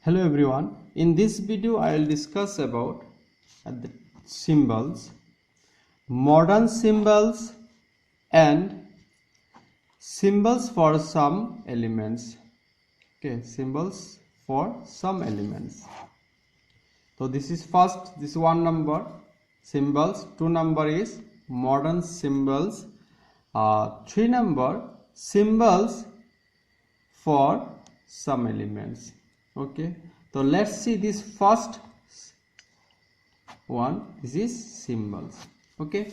Hello everyone, in this video I will discuss about the symbols, modern symbols and symbols for some elements. Okay, symbols for some elements. So this is first, this 1 number symbols, 2 number is modern symbols, 3 number symbols for some elements. Okay, so let's see this first one. This is symbols. Okay,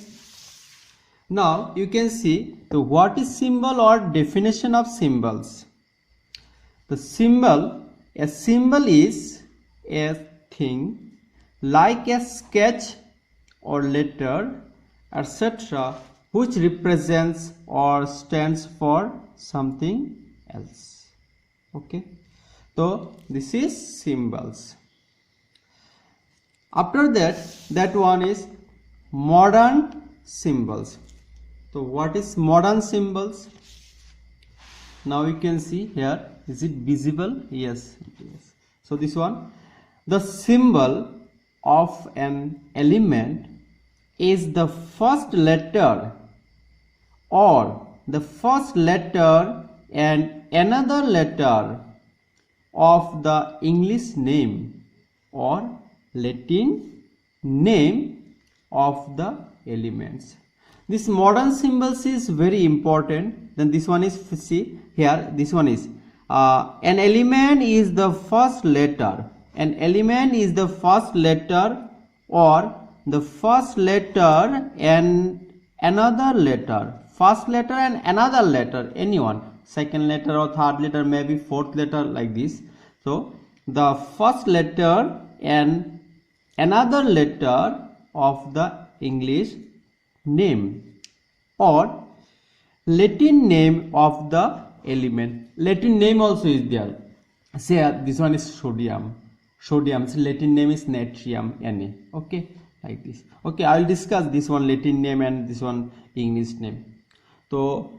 now you can see the what is symbol or definition of symbols. The symbol, a symbol is a thing like a sketch or letter etc which represents or stands for something else. Okay, so this is symbols. After that one is modern symbols. So what is modern symbols? Now you can see here, is it visible? Yes. So this one, the symbol of an element is the first letter or the first letter and another letter of the English name or Latin name of the elements. This modern symbols is very important. Then this one is, see here, this one is an element is the first letter. An element is the first letter or the first letter and another letter. First letter and another letter, anyone. Second letter or third letter, maybe fourth letter, like this. So the first letter and another letter of the English name or Latin name of the element. Latin name also is there. Say this one is sodium. Sodium's Latin name is natrium, Na. Okay, like this. Okay, I will discuss this one Latin name and this one English name. So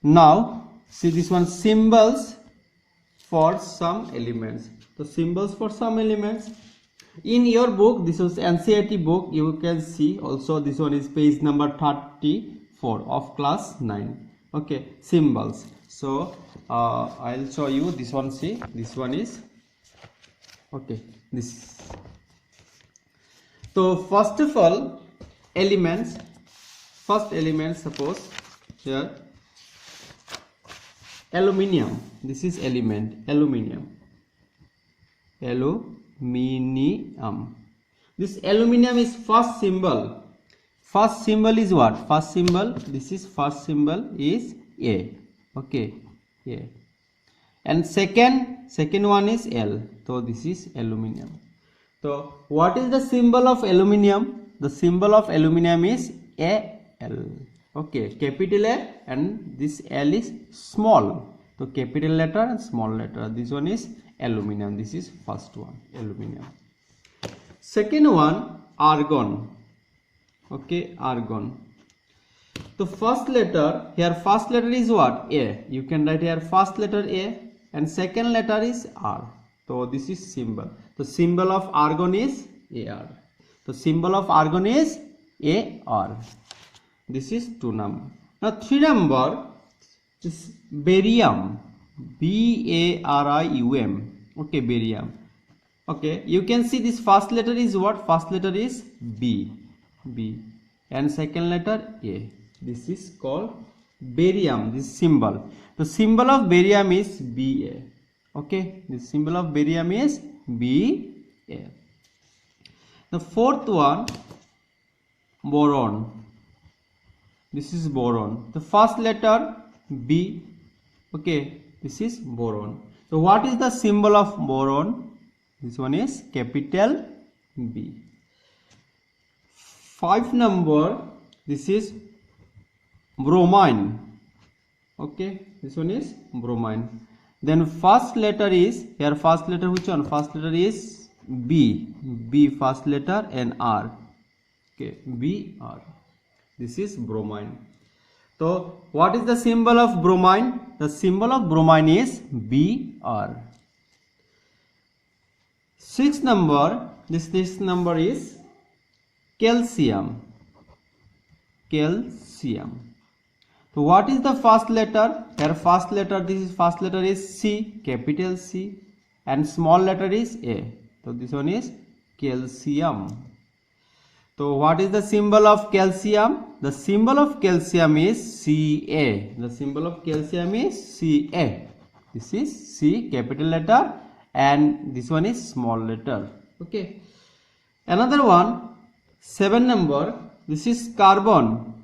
now see this one, symbols for some elements. So symbols for some elements. In your book, this is NCERT book, you can see also this one is page number 34 of class 9. Okay, symbols. So I'll show you this one. See, this one is okay, this. So first of all, elements. First element, suppose here aluminium. This is element, aluminium. Aluminium. This aluminium is first symbol. First symbol is what? First symbol, this is first symbol is A. Okay, A. And second one is L. So this is aluminium. So what is the symbol of aluminium? The symbol of aluminium is Al. Okay, capital A and this L is small. So capital letter and small letter. This one is aluminium. This is first one, aluminium. Second one, argon. Okay, argon. The first letter here, first letter is what? A. You can write here first letter A and second letter is R. So this is symbol. The symbol of argon is Ar. The symbol of argon is Ar. This is 2 number. Now 3 number is barium. Barium. Okay, barium. Okay, you can see this first letter is what? First letter is B. And second letter A. This is called barium. This symbol. The symbol of barium is Ba. Okay, the symbol of barium is Ba. The fourth one, boron. This is boron. The first letter B. Okay, this is boron. So what is the symbol of boron? This one is capital B. 5 number, this is bromine. Okay, this one is bromine. Then first letter is here, first letter which one? First letter is B. First letter and R. Okay, Br. This is bromine. So what is the symbol of bromine? The symbol of bromine is Br. Sixth number, this number is calcium. Calcium. So what is the first letter? Here first letter, first letter is C, capital C, and small letter is A. So this one is calcium. So what is the symbol of calcium? The symbol of calcium is Ca. The symbol of calcium is Ca. This is C, capital letter, and this one is small letter. Okay. Another one, 7 number, this is carbon.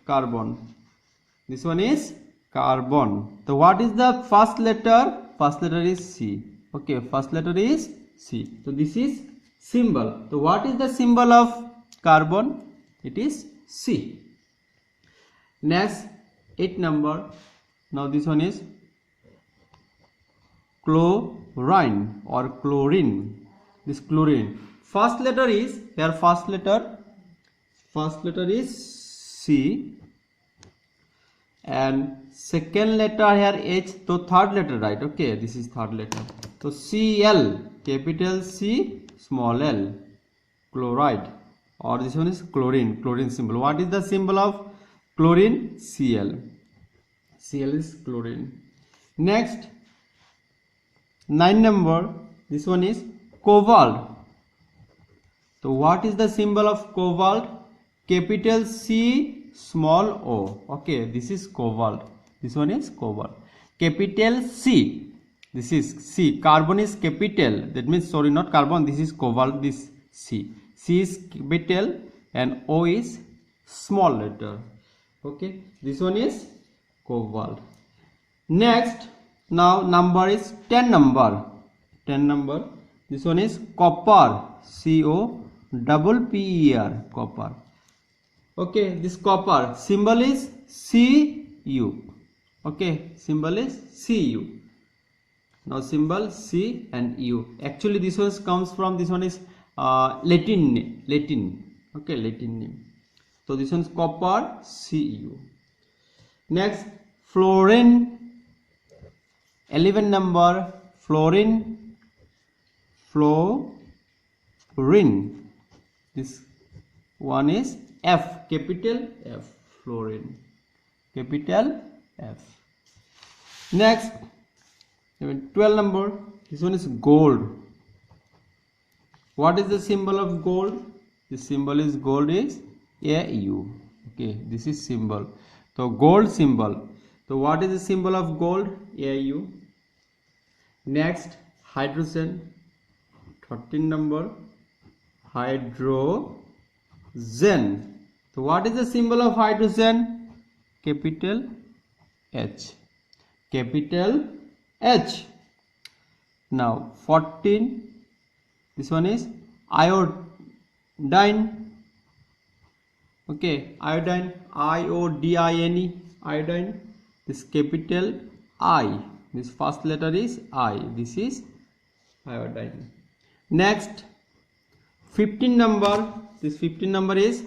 Carbon. This one is carbon. So what is the first letter? First letter is C. Okay, first letter is C. So this is symbol. So what is the symbol of carbon? It is C. Next, 8 number. Now this one is chlorine or chlorine. This chlorine. First letter is here. First letter is C, and second letter here H. So third letter, right? Okay, this is third letter. So Cl, capital C, small l, chloride, or this one is chlorine. Chlorine symbol. What is the symbol of chlorine? Cl. Cl is chlorine. Next, 9 number. This one is cobalt. So what is the symbol of cobalt? Capital C, small o. Okay, this is cobalt. This one is cobalt. Capital C. This is C. Carbon is capital. That means, sorry, not carbon. This is cobalt. This C. C is capital and O is small letter. Okay, this one is cobalt. Next, now number is 10 number. 10 number. This one is copper. C-O-P-P-E-R. Copper. Okay, this copper symbol is Cu. Okay, symbol is Cu. Now symbol C and U. Actually this one comes from, this one is Latin. Okay, Latin name. So this one is copper, Cu. Next, fluorine. 11 number, fluorine. This one is F, capital F, fluorine, capital F. Next, 12 number, this one is gold. What is the symbol of gold? The symbol is gold is AU. Okay, this is symbol. So gold symbol. So what is the symbol of gold? AU. Next, hydrogen. 13 number, hydrogen. So what is the symbol of hydrogen? Capital H. Capital H. Now 14. This one is iodine. Okay, iodine. I-O-D-I-N-E. Iodine. This capital I. This first letter is I. This is iodine. Next, 15 number. This 15 number is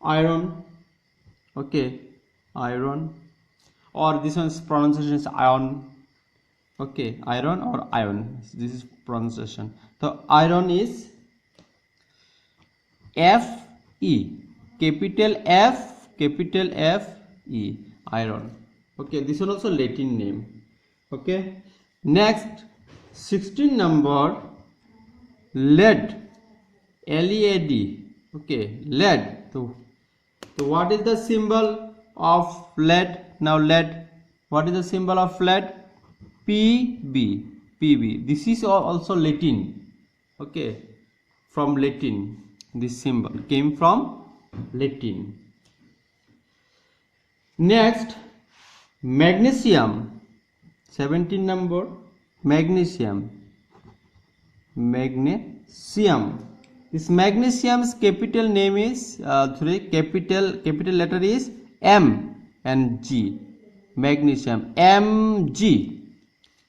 iron. Okay, iron, or this one's pronunciation is iron. Okay, iron or iron. This is pronunciation. So iron is F-E. Capital F, capital F-E. Iron. Okay, this one also Latin name. Okay. Next, 16 number, lead. L-E-A-D. Okay, lead. So what is the symbol of lead? Now lead. What is the symbol of lead? Pb. Pb. This is also Latin. Okay, from Latin. This symbol came from Latin. Next, magnesium. 17 number, magnesium. Magnesium. This magnesium's capital name is capital letter is M and G. Magnesium, Mg.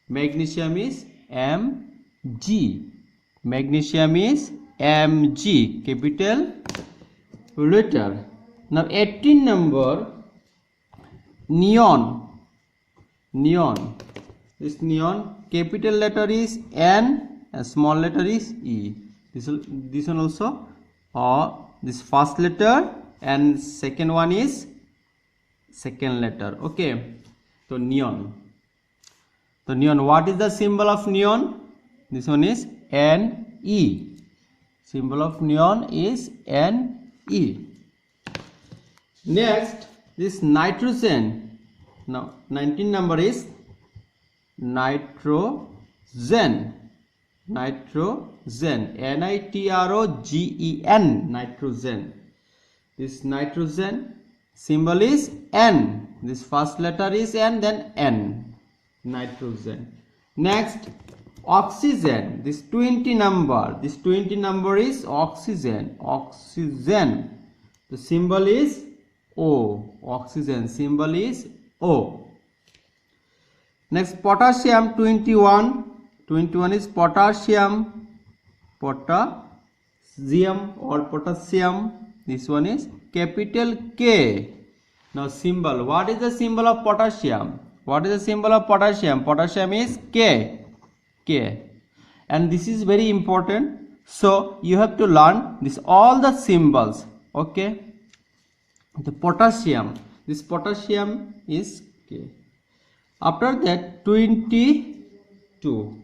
Magnesium is Mg. Magnesium is Mg, capital letter. Now 18 number, neon. Neon. This neon, capital letter is N and small letter is E. This one also, this first letter and second one is second letter. Okay, so neon. So neon, what is the symbol of neon? This one is Ne. Symbol of neon is Ne. Next, this nitrogen. Now 19 number is nitrogen. Nitrogen, Nitrogen, nitrogen. This nitrogen symbol is N. This first letter is N, then N. Nitrogen. Next, oxygen. This 20 number. This 20 number is oxygen. Oxygen. The symbol is O. Oxygen symbol is O. Next, potassium 21. 21 is potassium. Potassium or potassium. This one is capital K. Now symbol. What is the symbol of potassium? What is the symbol of potassium? Potassium is K. K. And this is very important. So you have to learn this all the symbols. Okay. The potassium. This potassium is K. After that 22.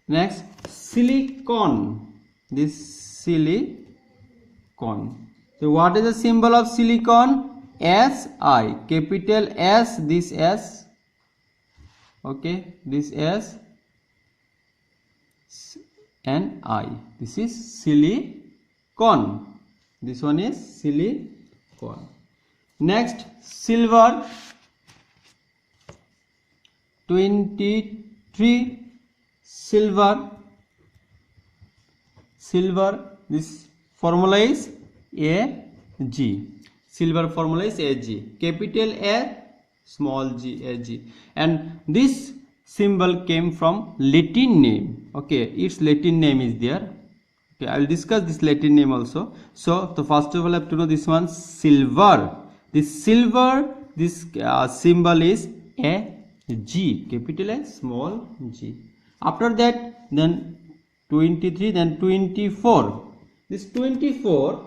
Next, silicon. This silicon. So what is the symbol of silicon? Si. Capital S. This S. Okay. This S and I. This is silicon. This one is silicon. Next, silver. 23. Silver. This formula is Ag. Silver formula is Ag. Capital A, small g, Ag. And this symbol came from Latin name. Okay, its Latin name is there. Okay, I will discuss this Latin name also. So first of all, I have to know this one, silver. This silver, this symbol is Ag. Capital A, small g. After that, then 23, then 24. This 24,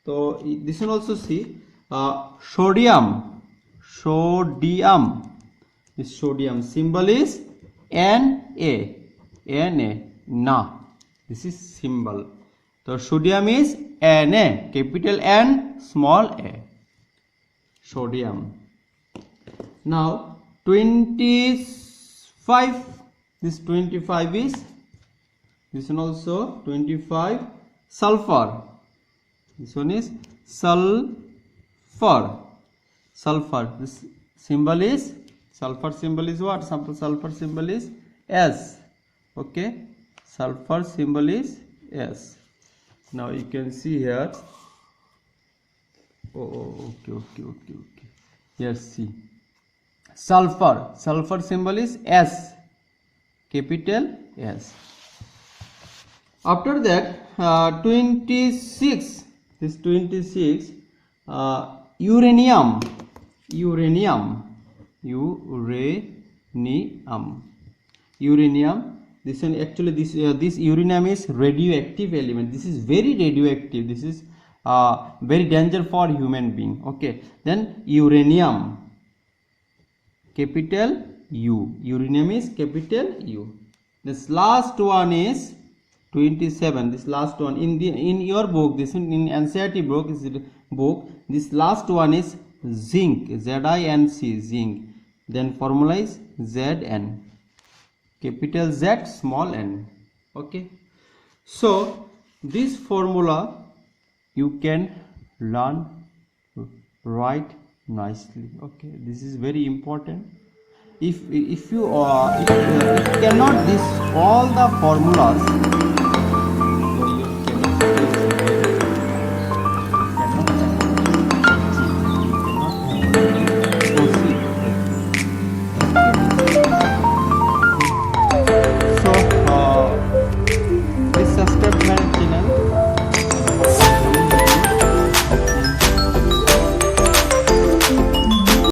so this one also see sodium. This sodium symbol is Na. Na. This is symbol. So sodium is Na. Capital N, small a. Sodium. Now 25. This 25 is, this one also 25, sulfur. This one is sulfur. Sulfur. This symbol is, sulfur symbol is what? Sulfur symbol is S. Okay. Sulfur symbol is S. Now you can see here. Okay. Yes, see. Sulfur. Sulfur symbol is S. Capital S. After that, 26. This 26. Uranium. This one actually, this uranium is radioactive element. This is very radioactive. This is very danger for human being. Okay. Then uranium. Capital U. Uranium is capital U. This last one is 27. This last one in your book, this in NCERT book is book. This last one is zinc. Z-I-N-C, zinc. Then formula is Zn. Capital Z, small n. Okay. So this formula you can learn, write nicely. Okay. This is very important. If you cannot this all the formulas